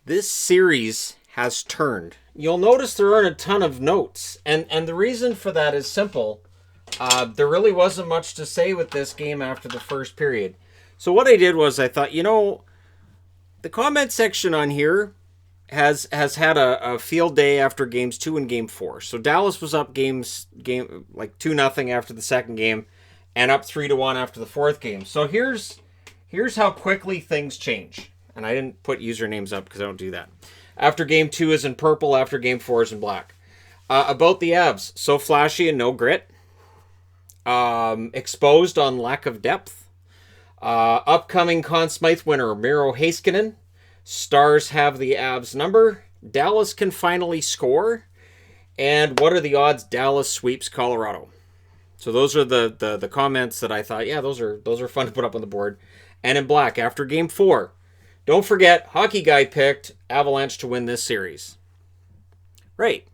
This series has turned. You'll notice there aren't a ton of notes, and the reason for that is simple. There really wasn't much to say with this game after the first period. So what I did was I thought, the comment section on here has had a field day after games 2 and game 4. So Dallas was up game like 2-0 after the second game, and up 3-1 after the fourth game. So here's how quickly things change. And I didn't put usernames up because I don't do that. After game 2 is in purple, after game 4 is in black. About the Avs, so flashy and no grit. Exposed on lack of depth. Upcoming Conn Smythe winner, Miro Heiskanen. Stars have the Avs number. Dallas can finally score. And what are the odds Dallas sweeps Colorado? So those are the comments that I thought, yeah, those are fun to put up on the board. And in black, after game 4, don't forget, Hockey Guy picked Avalanche to win this series. Right.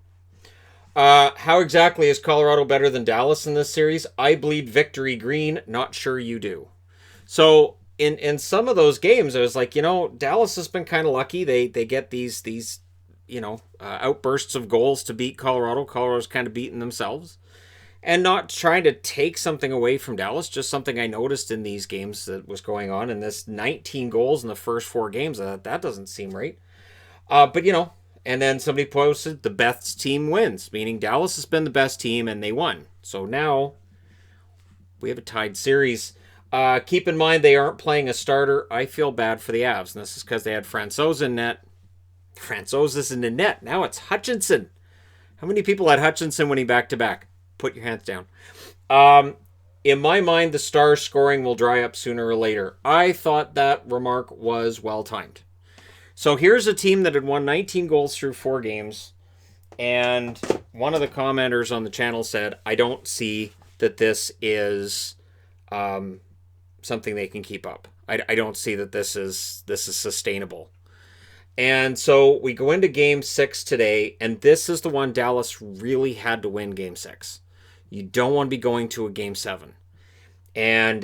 How exactly is Colorado better than Dallas in this series? I bleed victory green. Not sure you do. So in some of those games, I was like, Dallas has been kind of lucky. They get these outbursts of goals to beat Colorado. Colorado's kind of beaten themselves. And not trying to take something away from Dallas, just something I noticed in these games that was going on. And this 19 goals in the first 4 games, that doesn't seem right. And then somebody posted the best team wins, meaning Dallas has been the best team and they won. So now we have a tied series. Keep in mind they aren't playing a starter. I feel bad for the Avs, and this is because they had Francouz in net. Francouz is in the net. Now it's Hutchinson. How many people had Hutchinson winning back-to-back? Put your hands down. In my mind, the Stars scoring will dry up sooner or later. I thought that remark was well-timed. So here's a team that had won 19 goals through 4 games, and one of the commenters on the channel said, I don't see that this is something they can keep up. I don't see that this is sustainable. And so we go into game 6 today, and this is the one Dallas really had to win game 6. You don't want to be going to a game 7. And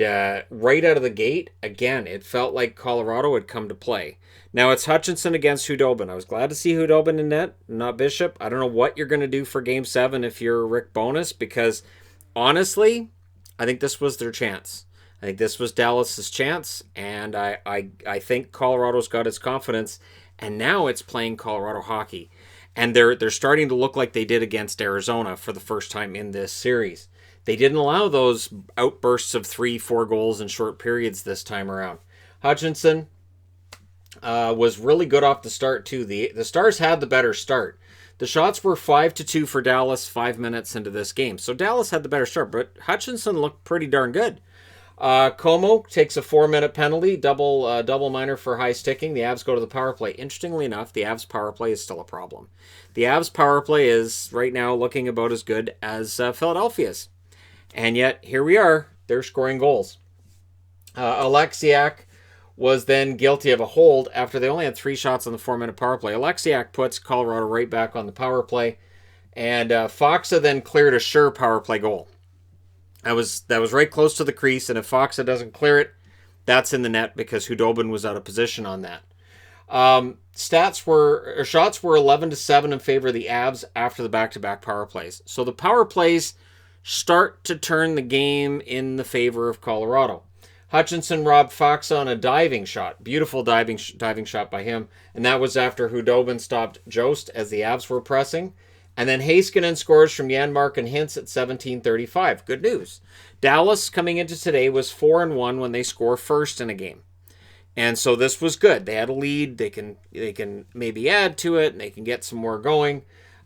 right out of the gate, again, it felt like Colorado had come to play. Now it's Hutchinson against Hudobin. I was glad to see Hudobin in net, not Bishop. I don't know what you're going to do for game 7 if you're Rick Bowness, because honestly, I think this was their chance. I think this was Dallas's chance, and I think Colorado's got its confidence, and now it's playing Colorado hockey. And they're starting to look like they did against Arizona for the first time in this series. They didn't allow those outbursts of 3-4 goals in short periods this time around. Hutchinson was really good off the start, too. The Stars had the better start. The shots were 5-2 for Dallas 5 minutes into this game. So Dallas had the better start, but Hutchinson looked pretty darn good. Como takes a 4-minute penalty, double minor for high sticking. The Avs go to the power play. Interestingly enough, the Avs power play is still a problem. The Avs power play is right now looking about as good as Philadelphia's. And yet, here we are. They're scoring goals. Alexiak was then guilty of a hold after they only had 3 shots on the 4-minute power play. Alexiak puts Colorado right back on the power play. And Foxa then cleared a sure power play goal. That was right close to the crease, and if Foxa doesn't clear it, that's in the net because Hudobin was out of position on that. Shots were 11-7 in favor of the Avs after the back-to-back power plays. So the power plays start to turn the game in the favor of Colorado. Hutchinson robbed Foxa on a diving shot. Beautiful diving shot by him, and that was after Hudobin stopped Jost as the Avs were pressing. And then Heiskanen scores from Janmark and Hintz at 17:35. Good news. Dallas coming into today was 4-1 when they score first in a game. And so this was good. They had a lead. They can maybe add to it, and they can get some more going.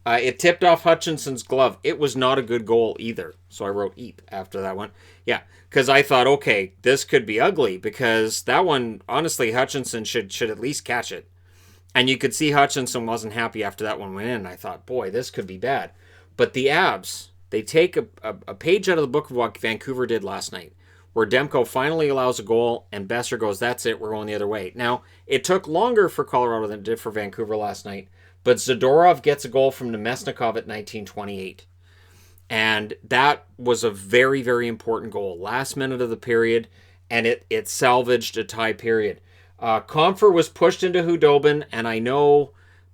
It tipped off Hutchinson's glove. It was not a good goal either. So I wrote "eep" after that one. Yeah, because I thought, okay, this could be ugly because that one, honestly, Hutchinson should at least catch it. And you could see Hutchinson wasn't happy after that one went in. I thought, boy, this could be bad. But the Avs, they take a page out of the book of what Vancouver did last night, where Demko finally allows a goal and Besser goes, that's it, we're going the other way. Now, it took longer for Colorado than it did for Vancouver last night, but Zadorov gets a goal from Nemesnikov at 19:28. And that was a very, very important goal. Last minute of the period, and it salvaged a tie period. Comfer was pushed into Hudobin, and I know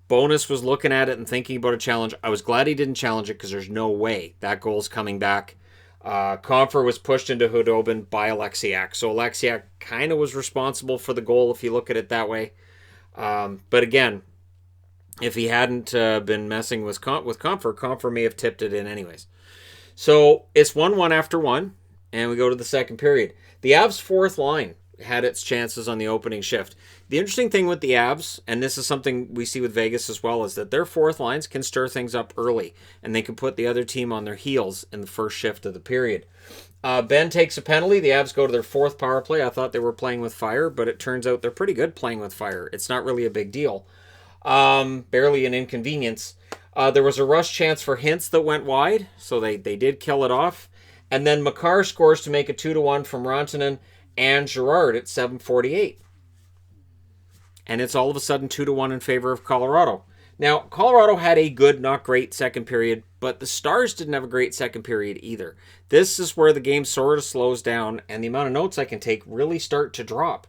Bonus was looking at it and thinking about a challenge. I was glad he didn't challenge it because there's no way that goal's coming back. Comfer was pushed into Hudobin by Alexiak. So Alexiak kind of was responsible for the goal if you look at it that way. But again, if he hadn't been messing with Comfer may have tipped it in anyways. So it's 1-1 after one, and we go to the second period. The Avs' fourth line had its chances on the opening shift. The interesting thing with the Avs, and this is something we see with Vegas as well, is that their fourth lines can stir things up early, and they can put the other team on their heels in the first shift of the period. Ben takes a penalty. The Avs go to their fourth power play. I thought they were playing with fire, but it turns out they're pretty good playing with fire. It's not really a big deal. Barely an inconvenience. There was a rush chance for Hintz that went wide, so they did kill it off. And then Makar scores to make it 2-1 from Rantanen and Girard at 7:48. And it's all of a sudden 2-1 in favor of Colorado. Now, Colorado had a good, not great second period, but the Stars didn't have a great second period either. This is where the game sort of slows down, and the amount of notes I can take really start to drop.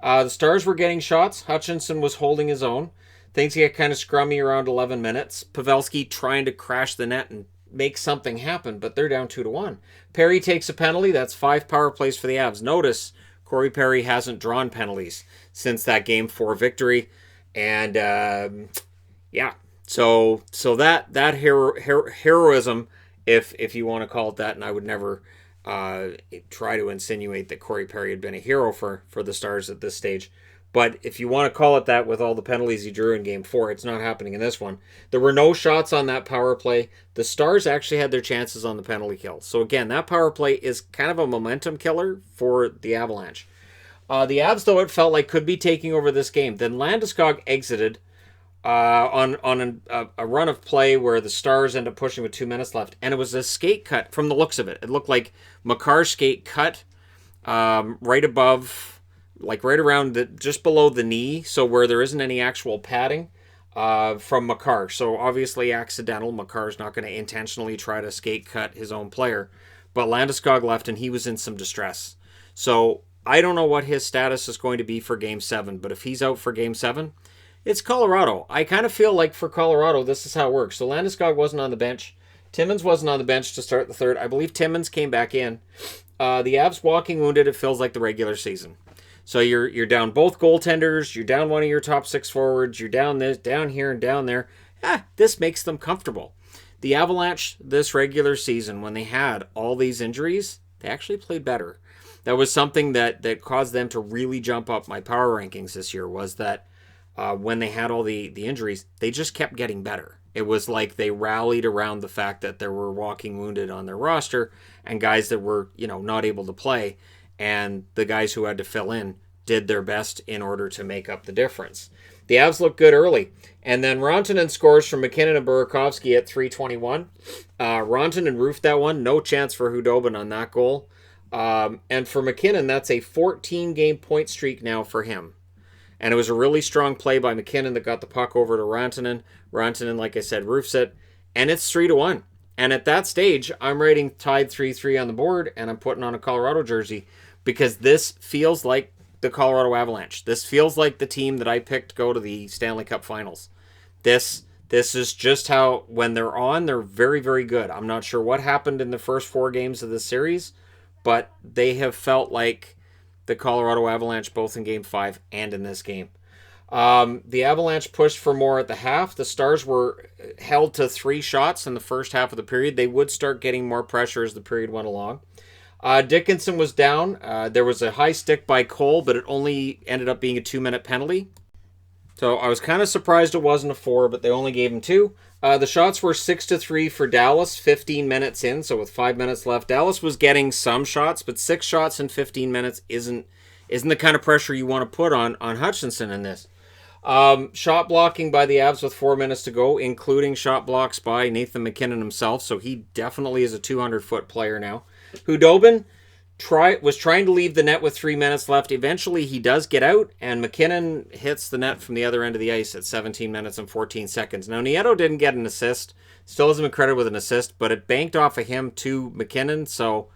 The Stars were getting shots. Hutchinson was holding his own. Things get kind of scrummy around 11 minutes. Pavelski trying to crash the net and make something happen, but they're down 2-1. Perry takes a penalty. That's 5 power plays for the Avs. Notice Corey Perry hasn't drawn penalties since that Game 4 victory. And, so that heroism, if you want to call it that, and I would never try to insinuate that Corey Perry had been a hero for the Stars at this stage. But if you want to call it that with all the penalties he drew in Game 4, it's not happening in this one. There were no shots on that power play. The Stars actually had their chances on the penalty kill. So again, that power play is kind of a momentum killer for the Avalanche. The Avs, though, it felt like could be taking over this game. Then Landeskog exited on a run of play where the Stars end up pushing with 2 minutes left. And it was a skate cut from the looks of it. It looked like Makar's skate cut right above... like right around just below the knee, so where there isn't any actual padding from Makar. So obviously accidental. Makar's not going to intentionally try to skate cut his own player. But Landeskog left and he was in some distress. So I don't know what his status is going to be for Game 7, but if he's out for Game 7, it's Colorado. I kind of feel like for Colorado, this is how it works. So Landeskog wasn't on the bench. Timmins wasn't on the bench to start the third. I believe Timmins came back in. The Avs walking wounded, it feels like the regular season. So you're down both goaltenders, you're down one of your top 6 forwards, you're down this, down here, and down there. This makes them comfortable. The Avalanche this regular season, when they had all these injuries, they actually played better. That was something that caused them to really jump up my power rankings this year, was that when they had all the injuries, they just kept getting better. It was like they rallied around the fact that there were walking wounded on their roster and guys that were, not able to play. And the guys who had to fill in did their best in order to make up the difference. The Avs looked good early. And then Rantanen scores from McKinnon and Burakovsky at 3:21. Rantanen roofed that one. No chance for Hudobin on that goal. And for McKinnon, that's a 14-game point streak now for him. And it was a really strong play by McKinnon that got the puck over to Rantanen. Rantanen, like I said, roofs it. And it's 3-1. And at that stage, I'm rating tied 3-3 on the board, and I'm putting on a Colorado jersey because this feels like the Colorado Avalanche. This feels like the team that I picked to go to the Stanley Cup Finals. This is just how, when they're on, they're very, very good. I'm not sure what happened in the first 4 games of this series, but they have felt like the Colorado Avalanche both in Game 5 and in this game. The Avalanche pushed for more at the half. The Stars were held to 3 shots in the first half of the period. They would start getting more pressure as the period went along. Dickinson was down. There was a high stick by Cole, but it only ended up being a 2-minute penalty. So I was kind of surprised it wasn't a 4, but they only gave him 2. The shots were 6-3 for Dallas, 15 minutes in, so with 5 minutes left. Dallas was getting some shots, but 6 shots in 15 minutes isn't the kind of pressure you want to put on Hutchinson in this. Shot blocking by the Avs with 4 minutes to go, including shot blocks by Nathan McKinnon himself, so he definitely is a 200-foot player now. Hudobin was trying to leave the net with 3 minutes left. Eventually, he does get out, and McKinnon hits the net from the other end of the ice at 17 minutes and 14 seconds. Now, Nieto didn't get an assist. Still hasn't been credited with an assist, but it banked off of him to McKinnon, so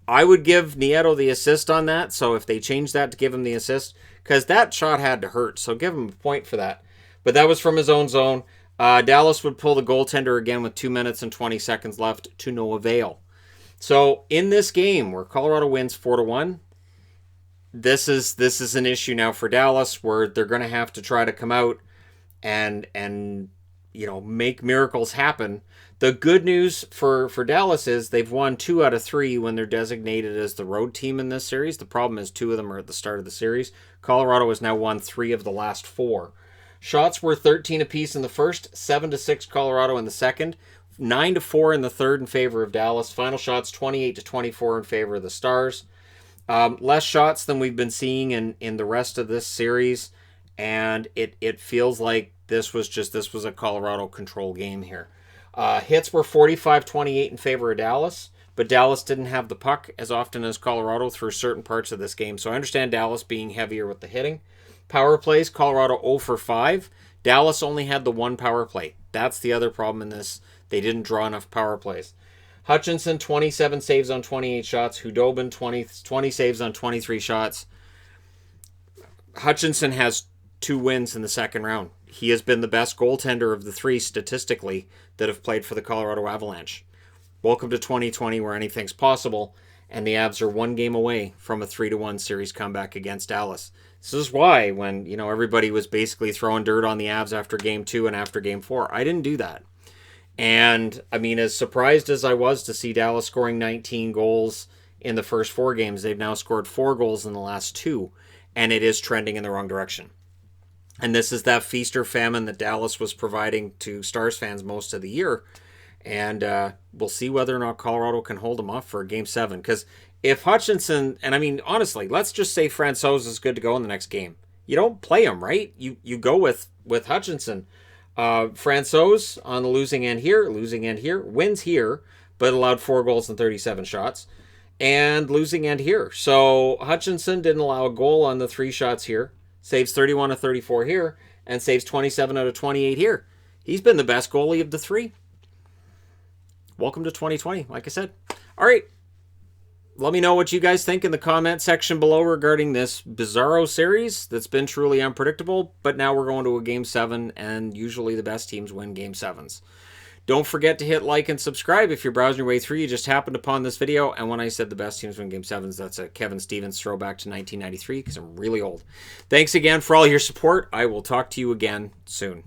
I would give Nieto the assist on that. So if they change that to give him the assist, because that shot had to hurt. So give him a point for that. But that was from his own zone. Dallas would pull the goaltender again with 2 minutes and 20 seconds left to no avail. So in this game where Colorado wins 4-1, this is an issue now for Dallas where they're going to have to try to come out and make miracles happen. The good news for Dallas is they've won 2 out of 3 when they're designated as the road team in this series. The problem is 2 of them are at the start of the series. Colorado has now won 3 of the last 4. Shots were 13 apiece in the first, 7-6 Colorado in the second, 9-4 in the third in favor of Dallas. Final shots 28-24 in favor of the Stars. Less shots than we've been seeing in the rest of this series, and it feels like this was a Colorado control game here. Hits were 45-28 in favor of Dallas, but Dallas didn't have the puck as often as Colorado through certain parts of this game. So I understand Dallas being heavier with the hitting. Power plays, Colorado 0 for 5. Dallas only had the 1 power play. That's the other problem in this. They didn't draw enough power plays. Hutchinson, 27 saves on 28 shots. Hudobin, 20 saves on 23 shots. Hutchinson has 2 wins in the second round. He has been the best goaltender of the 3 statistically that have played for the Colorado Avalanche. Welcome to 2020 where anything's possible, and the Avs are 1 game away from a 3-1 series comeback against Dallas. This is why when everybody was basically throwing dirt on the Avs after Game 2 and after Game 4, I didn't do that. And, I mean, as surprised as I was to see Dallas scoring 19 goals in the first 4 games, they've now scored 4 goals in the last 2, and it is trending in the wrong direction. And this is that feast or famine that Dallas was providing to Stars fans most of the year. And we'll see whether or not Colorado can hold them off for Game 7. Because if Hutchinson, and I mean, honestly, let's just say Francouz is good to go in the next game. You don't play him, right? You go with Hutchinson. Francouz on the losing end here, wins here, but allowed 4 goals and 37 shots. And losing end here. So Hutchinson didn't allow a goal on the 3 shots here. Saves 31 of 34 here, and saves 27 out of 28 here. He's been the best goalie of the 3. Welcome to 2020, like I said. All right. Let me know what you guys think in the comment section below regarding this bizarro series that's been truly unpredictable, but now we're going to a Game 7, and usually the best teams win Game 7s. Don't forget to hit like and subscribe if you're browsing your way through. You just happened upon this video, and when I said the best teams win Game 7s, that's a Kevin Stevens throwback to 1993 because I'm really old. Thanks again for all your support. I will talk to you again soon.